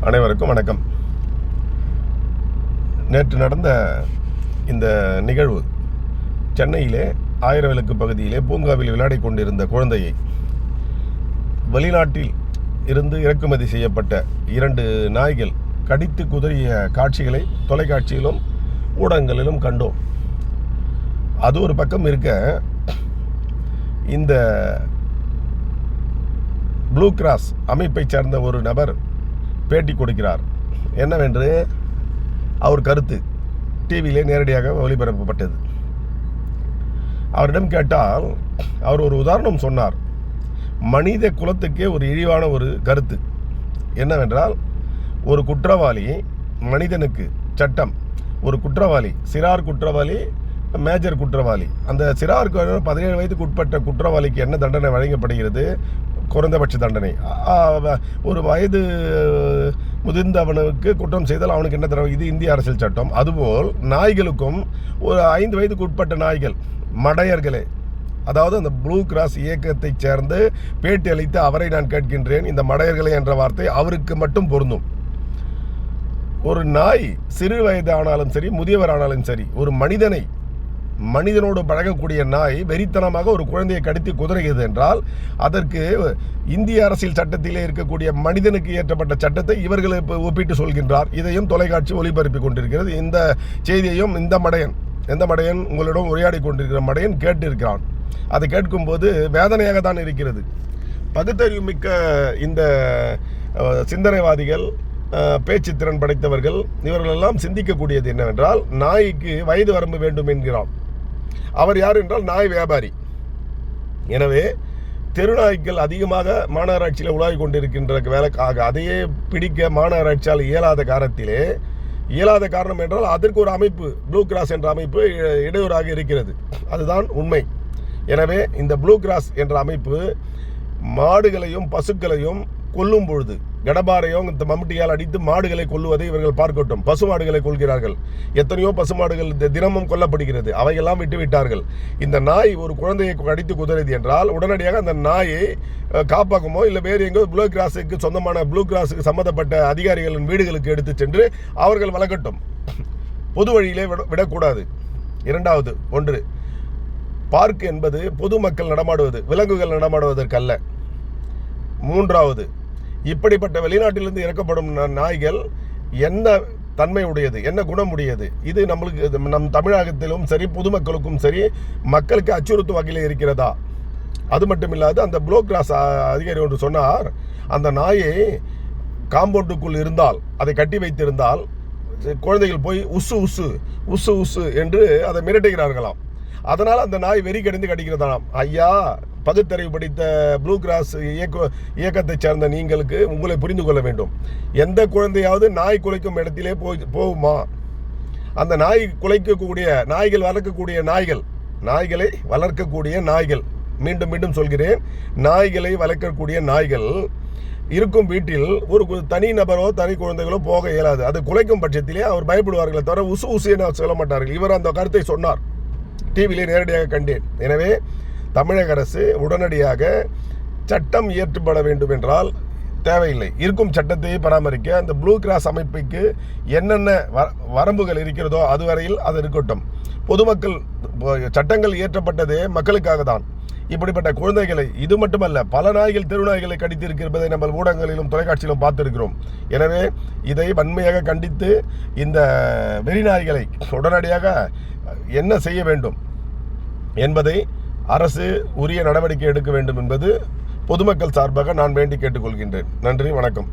அனைவருக்கும் வணக்கம். நேற்று நடந்த இந்த நிகழ்வு சென்னையிலே ஆயிரவிளக்கு பகுதியிலே பூங்காவில் விளையாடி கொண்டிருந்த குழந்தையை வெளிநாட்டில் இருந்து இறக்குமதி செய்யப்பட்ட 2 நாய்கள் கடித்து குதறிய காட்சிகளை தொலைக்காட்சியிலும் ஊடகங்களிலும் கண்டோம். அது ஒரு பக்கம் இருக்க, இந்த ப்ளூ கிராஸ் அமைப்பைச் சேர்ந்த ஒரு நபர் பேட்டி கொடுக்கிறார். என்னவென்று அவர் கருத்து டிவியிலே நேரடியாக ஒளிபரப்பப்பட்டது. அவரிடம் கேட்டால் அவர் ஒரு உதாரணம் சொன்னார். மனித குலத்துக்கே ஒரு இழிவான ஒரு கருத்து என்னவென்றால், ஒரு குற்றவாளி, மனிதனுக்கு சட்டம் ஒரு குற்றவாளி, சிறார் குற்றவாளி, மேஜர் குற்றவாளி, அந்த சிறார் 17 வயதுக்கு உட்பட்ட குற்றவாளிக்கு என்ன தண்டனை வழங்கப்படுகிறது? குறைந்தபட்ச தண்டனை. ஒரு வயது முதிர்ந்தவனுக்கு குற்றம் செய்தால் அவனுக்கு என்ன தண்டனை? இது இந்திய அரசியல் சட்டம். அதுபோல் நாய்களுக்கும் ஒரு 5 வயதுக்கு உட்பட்ட நாய்கள், மடையர்களே, அதாவது அந்த ப்ளூ கிராஸ் இயக்கத்தைச் சேர்ந்து பேட்டி அளித்த அவரை நான் கேட்கின்றேன், இந்த மடையர்களே என்ற வார்த்தை அவருக்கு மட்டும் பொருந்தும். ஒரு நாய் சிறு வயது ஆனாலும் சரி, முதியவர் ஆனாலும் சரி, ஒரு மனிதனோடு பழகக்கூடிய நாய் வெறித்தனமாக ஒரு குழந்தையை கடித்து குதறுகிறது என்றால், அதற்கு இந்திய அரசியல் சட்டத்திலே இருக்கக்கூடிய மனிதனுக்கு ஏற்றப்பட்ட சட்டத்தை இவர்கள் ஒப்பிட்டு சொல்கின்றார். இதையும் தொலைக்காட்சி ஒளிபரப்பி கொண்டிருக்கிறது. இந்த செய்தியையும் எந்த மடையன் உங்களிடம் உரையாடி கொண்டிருக்கிற மடையன் கேட்டிருக்கிறான். அதை கேட்கும்போது வேதனையாக தான் இருக்கிறது. பகுத்தறிவு மிக்க இந்த சிந்தனைவாதிகள், பேச்சு திறன் படைத்தவர்கள், இவர்களெல்லாம் சிந்திக்கக்கூடியது என்னவென்றால், நாய்க்கு வயது வரம்பு வேண்டும் என்கிறான். அவர் யார் என்றால் நாய் வியாபாரி. எனவே தெருநாய்கள் அதிகமாக மாநகராட்சியில் உலாவி கொண்டிருக்கின்ற வேலைக்காக அதையே பிடிக்க மாநகராட்சியால் இயலாத காரணம் என்றால் அதற்கு ஒரு அமைப்பு, ப்ளூ கிராஸ் என்ற அமைப்பு இடையூறாக இருக்கிறது. அதுதான் உண்மை. எனவே இந்த ப்ளூ கிராஸ் என்ற அமைப்பு மாடுகளையும் பசுக்களையும் கொல்லும் பொழுது, கடபாரையும் இந்த மம்முட்டியால் அடித்து மாடுகளை கொல்லுவதை இவர்கள் பார்க்கட்டும். பசுமாடுகளை கொள்கிறார்கள். எத்தனையோ பசுமாடுகள் தினமும் கொல்லப்படுகிறது. அவையெல்லாம் விட்டுவிட்டார்கள். இந்த நாய் ஒரு குழந்தையை கடித்து குதறியது என்றால் உடனடியாக அந்த நாயை காப்பாக்குமோ இல்லை வேறு எங்கோ ப்ளூ கிராஸுக்கு சொந்தமான ப்ளூ கிராஸுக்கு சம்பந்தப்பட்ட அதிகாரிகளின் வீடுகளுக்கு எடுத்து சென்று அவர்கள் வளர்க்கட்டும். பொது வழியிலே விடக்கூடாது. இரண்டாவது ஒன்று, பார்க் என்பது பொதுமக்கள் நடமாடுவது, விலங்குகள் நடமாடுவதற்கல்ல. மூன்றாவது, இப்படிப்பட்ட வெளிநாட்டிலிருந்து இறக்கப்படும் நாய்கள் என்ன தன்மை உடையது, என்ன குணம் உடையது? இது நம்மளுக்கு, நம் தமிழகத்திலும் சரி, பொதுமக்களுக்கும் சரி, மக்களுக்கு அச்சுறுத்தும் வகையில் இருக்கிறதா? அது மட்டும் இல்லாது, அந்த ப்ளூ கிராஸ் அதிகாரி ஒன்று சொன்னார், அந்த நாயை காம்பவுண்டுக்குள் இருந்தால், அதை கட்டி வைத்திருந்தால் குழந்தைகள் போய் உசு என்று அதை மிரட்டுகிறார்களாம். அதனால் அந்த நாய் வெறி கடிந்து கடிக்கிறதாம். ஐயா, பகுத்தறிவு படித்த ப்ளூ கிராஸ் இயக்கத்தைச் சேர்ந்த நீங்களுக்கு உங்களை புரிந்து கொள்ள வேண்டும். எந்த குழந்தையாவது நாய் குலைக்கும் இடத்திலே போகுமா? அந்த நாய் குலைக்கக்கூடிய நாய்கள் நாய்களை வளர்க்கக்கூடிய நாய்கள், மீண்டும் சொல்கிறேன், நாய்களை வளர்க்கக்கூடிய நாய்கள் இருக்கும் வீட்டில் ஒரு தனி நபரோ தனி குழந்தைகளோ போக இயலாது. அது குலைக்கும் பட்சத்திலே அவர் பயப்படுவார்களே தவிர உசு என சொல்ல மாட்டார்கள். இவர் அந்த கருத்தை சொன்னார், டிவியிலே நேரடியாக கண்டேன். எனவே தமிழக அரசு உடனடியாக சட்டம் இயற்றப்பட வேண்டும் என்றால் தேவையில்லை, இருக்கும் சட்டத்தை பராமரிக்க அந்த ப்ளூ கிராஸ் அமைப்புக்கு என்னென்ன வரம்புகள் இருக்கிறதோ அதுவரையில் அது இருக்கட்டும். பொதுமக்கள், சட்டங்கள் இயற்றப்பட்டதே மக்களுக்காக தான். இப்படிப்பட்ட குழந்தைகளை, இது மட்டுமல்ல, பல நாய்கள் தெருநாய்களை கடித்திருக்கிறதை நம்ம ஊடகங்களிலும் தொலைக்காட்சியிலும் பார்த்திருக்கிறோம். எனவே இதை வன்மையாக கண்டித்து இந்த வெறிநாய்களை உடனடியாக என்ன செய்ய வேண்டும் என்பதை அரசு உரிய நடவடிக்கை எடுக்க வேண்டும் என்பது பொதுமக்கள் சார்பாக நான் வேண்டி கேட்டுக்கொள்கின்றேன். நன்றி, வணக்கம்.